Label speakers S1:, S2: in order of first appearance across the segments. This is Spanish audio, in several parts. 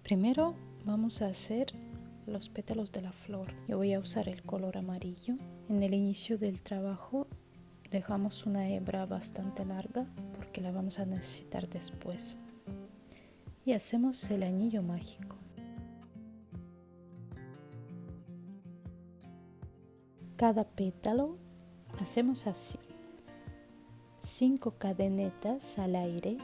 S1: Primero vamos a hacer los pétalos de la flor. Yo voy a usar el color amarillo. En el inicio del trabajo dejamos una hebra bastante larga porque la vamos a necesitar después. Y hacemos el anillo mágico. Cada pétalo hacemos así: 5 cadenetas al aire,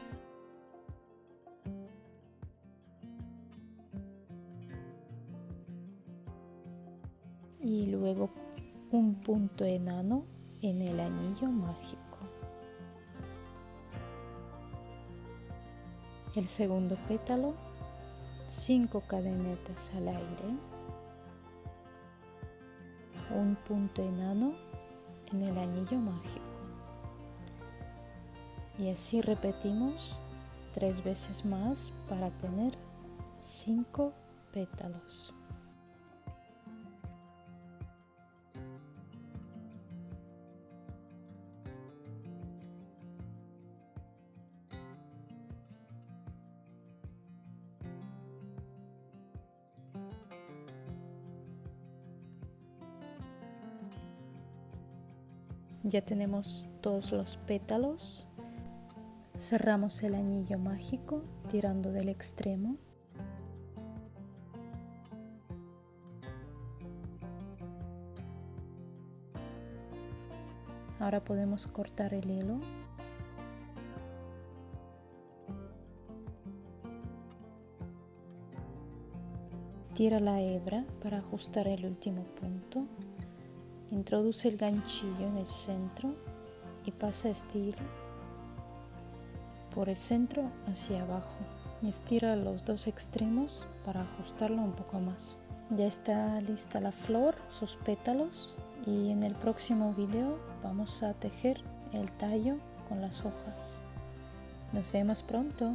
S1: y luego un punto enano en el anillo mágico. El segundo pétalo, 5 cadenetas al aire, un punto enano en el anillo mágico. Y así repetimos 3 veces más para tener 5 pétalos. Ya tenemos todos los pétalos. Cerramos el anillo mágico tirando del extremo. Ahora podemos cortar el hilo. Tira la hebra para ajustar el último punto. Introduce el ganchillo en el centro y pasa este hilo por el centro hacia abajo. Estira los dos extremos para ajustarlo un poco más. Ya está lista la flor, sus pétalos, y en el próximo video vamos a tejer el tallo con las hojas. Nos vemos pronto.